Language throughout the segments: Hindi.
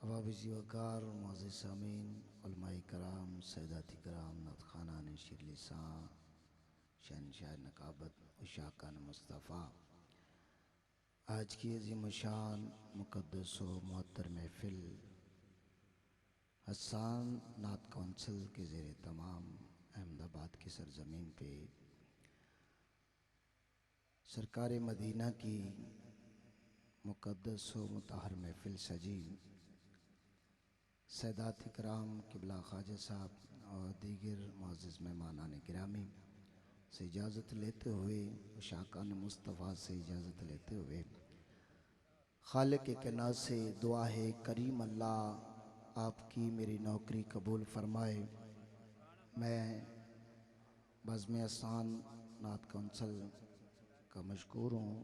वाबिज़ी वक़ार मुअज़्ज़िज़ सामीन उलमाए कराम सैदाती कराम नतखानान शिरलिसां शहनशाह नकाबत उशाकान मुस्तफ़ा। आज की अज़ीम शान मुक़द्दस व मुअत्तर महफ़िल हसन नात कौंसिल के ज़ेरे तमाम अहमदाबाद की सरज़मीन पे सरकार मदीना की मुक़द्दस व मुतहर महफ़िल सजी। सैदात इकराम किबला ख्वाजा साहब और दीगर मुअज़्ज़िज़ मेहमानान गिरामी से इजाज़त लेते हुए उशाकान मुस्तफ़ा से इजाज़त लेते हुए खालिक के नाज़ से दुआ है करीम अल्लाह आपकी मेरी नौकरी कबूल फरमाए। मैं बज़्म आसान नात कौंसिल का मशकूर हूँ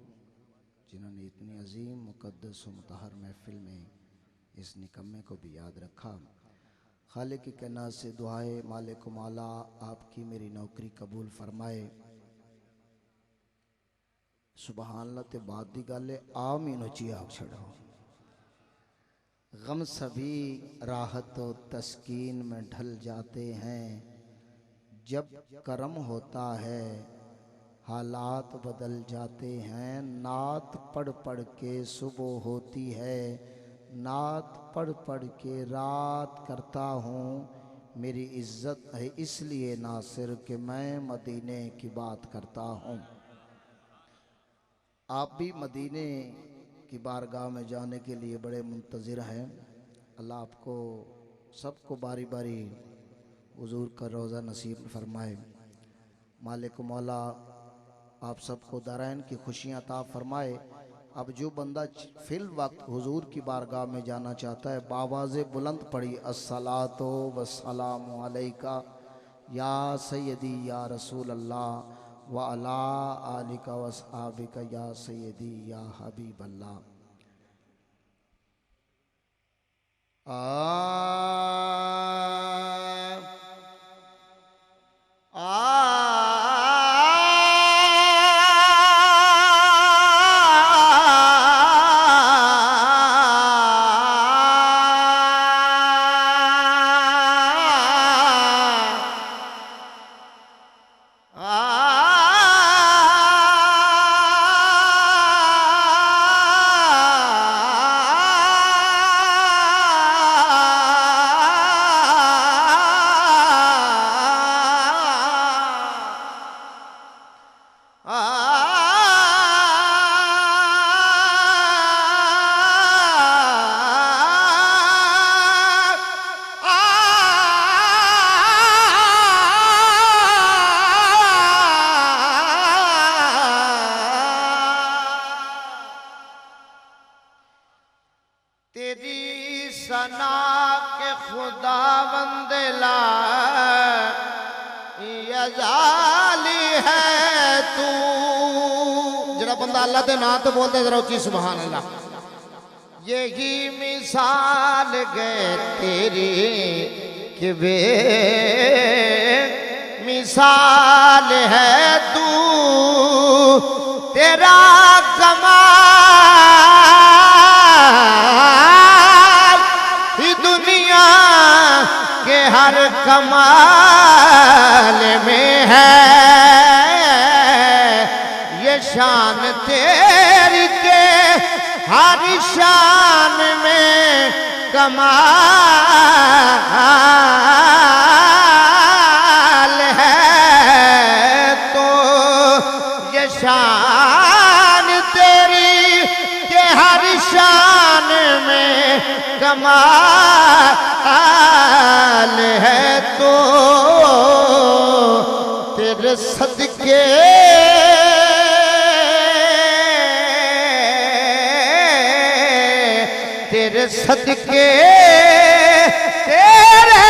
जिन्होंने इतनी अजीम मुक़द्दस व मुतहर महफ़िल में इस निकम्मे को भी याद रखा। खालिक के नाज़ से दुआए मालिक मौला आपकी मेरी नौकरी कबूल फरमाए। सुबहान अल्लाह ते बाद दी गल है आमीन उची आख छड़ो। गम सभी राहत व तस्कीन में ढल जाते हैं, जब करम होता है हालात बदल जाते हैं। नात पढ़ पढ़ के सुबह होती है, नात पढ़ पढ़ के रात करता हूँ। मेरी इज़्ज़त है इसलिए नासिर कि मैं मदीने की बात करता हूँ। आप भी मदीने की बारगाह में जाने के लिए बड़े मुंतज़िर हैं। अल्लाह आपको सबको बारी बारी हुज़ूर का रोज़ा नसीब फरमाए। मालिक मौला आप सबको दारैन की खुशियाँ अता फरमाए। अब जो बंदा फिल वक्त हुजूर की बारगाह में जाना चाहता है बावाज़े बुलंद पड़ी अस्सलातो वस्सलामु अलैका या सय्यदी या रसूल अल्लाह व अला आलिका व अस्हाबिका या सय्यदी या हबीब अल्लाह। तेरी सना के खुदा बंदला यजाली है तू। जरा बंदा अल्लाह के नाम तो बोलते जरा उची सुभान अल्लाह। यही मिसाल गए तेरी कि वे मिसाल है तू। तेरा कमाल ही दुनिया के हर कमाल में है। ये शान तेरी के हर शान में कमाल है। तो ये शान तेरी के हर शान में कमाल है। तो तेरे सदके तेरे सदके तेरे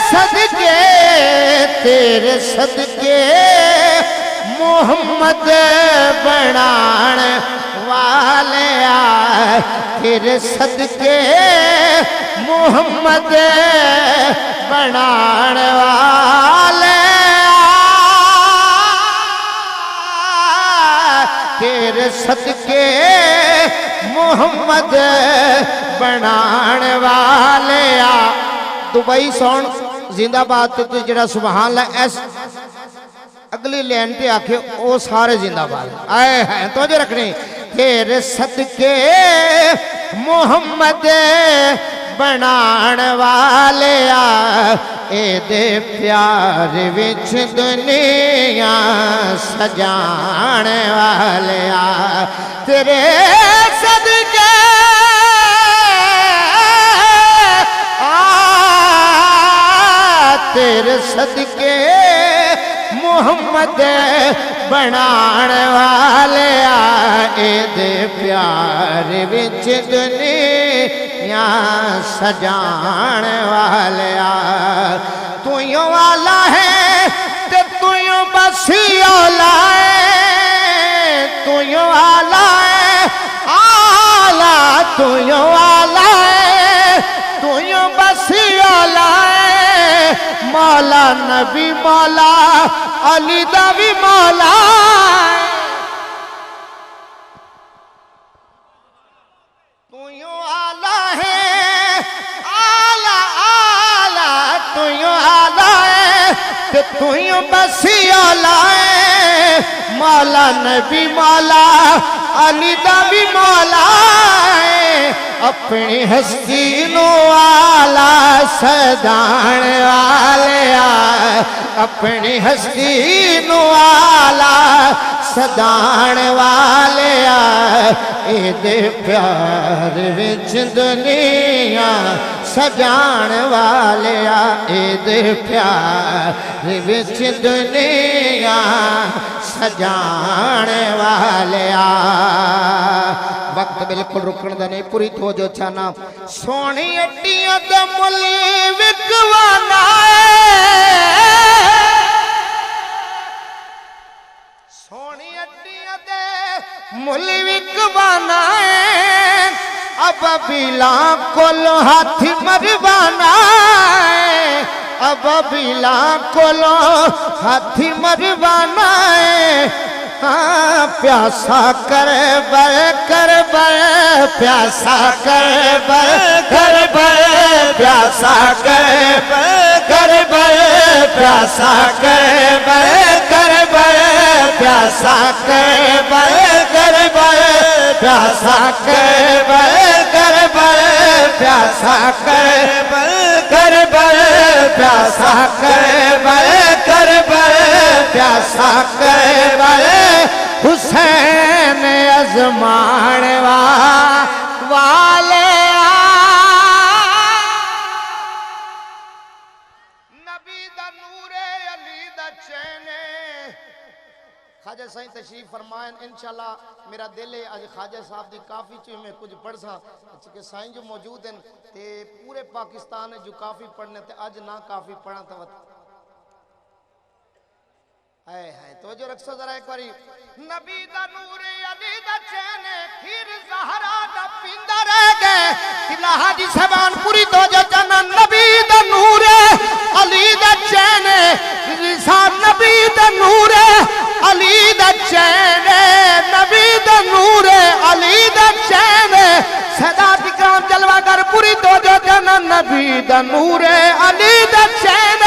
सदके तेरे सदके मोहम्मद बनाण वाले आए। तेरे सदके मोहम्मद बनाण वाले आए। तेरे सदके मुहम्मद बनाण वाले आ। दुबई सोन जिंदाबाद ते तू जरा सुभान अल्लाह एस अगली लाइन ते आखे ओ सारे जिंदाबाद आए हैं तो जो रखनी तेरे सदके मुहम्मद बनाण वाले आ। एदे प्यार विच दुनिया सजाण वाले आ। तेरे सदके तेरे सदके मुहम्मद बनाण वाले आए दे प्यार विच दुनिया सजाण वाले तू यो वाला है ते तू यो बसियोला है। तू यो वाला है आला तू यो वाला है तू यो बसियोला मौला नबी मौला अली दा भी मौला। तू यो आला है आला आला तू यो आला है ते तू यो बसी आला है। मौला नबी मौला अली दा भी मौला अपनी हस्ती नो आला सदाण वाले अपनी हस्ती नो आला सदाण वाले एदे प्यार विच दुनिया सजाण वाले एदे प्यार विच दुनिया सजाण वाले वक्त बिल्कुल रुकण दा नहीं पूरी तवज्जो चाहना। सोनी अड्डियां दा मुल विकवाना सोनी अड्डियां दे मुल विकवाना अब बिला कोलो हाथी मरवाना अब बिला कोलो हाथी मरवाना हाँ प्यासा कर बर प्यासा कर बर प्यासा कर बर प्यासा कर बर प्यासा कर बर प्यासा कर बर प्यासा कर बर प्यासा कर बर प्यासा कर हुसैन अजमाण वाले नबी दा नूरे अली दा चैने। ख्वाजा साईं तशरीफ फरमाएं इंशाल्लाह मेरा दिल है आज ख्वाजा साहब दी काफी च मैं कुछ पढ़ सा कि साईं जो मौजूद हैं ते पूरे पाकिस्तान जो काफी पढ़ने ते आज ना काफी पढ़ा तो है तो जो रखो जरा एक बारी नबी दा नूर अली दा चैन खीर ज़हरा दा पींदा रह गए किला हाजी साहबान पूरी तो जो जाना नबी दा नूर अली दा चैन रिसा नबी दा नूर अली दा चैन नबी दा नूर अली दा चैन सदात इकराम जलवागर पूरी तो जो जाना नबी दा नूर अली दा चैन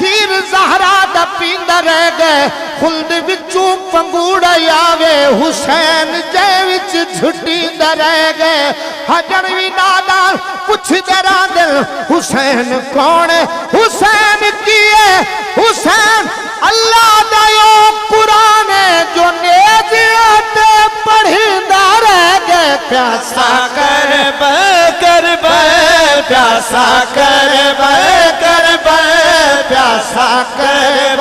खीर ज़हरा दा पींदा रह गए खुल्द विचों पंगूड़ा आवे हुसैन जे विच छुट्टींदा रह गए हजन भी नादान पुछदे रांदे हुसैन कौन हुसैन की है हुसैन अल्लाह दा यो कुरान जो नेज़िया ते पढ़ींदा रह गए प्यासा कर प्यासा कर प्यासा कर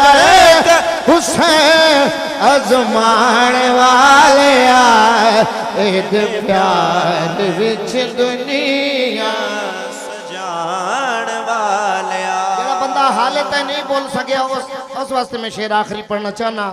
हुसैन अजमाण वाले एद प्यार विच दुनिया सजाण वाले जेड़ा बंदा हाले तक नहीं बोल सके उस वास्ते मैं शेर आखिरी पढ़ना चाहना।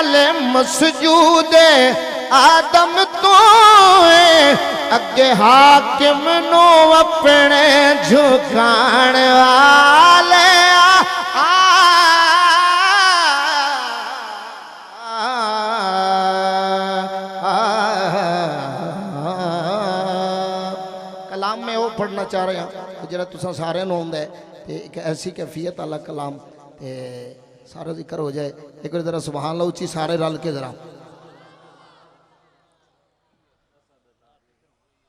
नाले मसजूद आदम तो अगे हाकिम नो अपने झुकाण वाले कलाम में वो पढ़ना चाह रहा कि जरा तुसा सारे आंदा है तो एक ऐसी कैफियत वाला कलाम ते सारा जिक्र हो जाए। एक बार जरा सुभान अल्लाह उच्ची सारे रल के जरा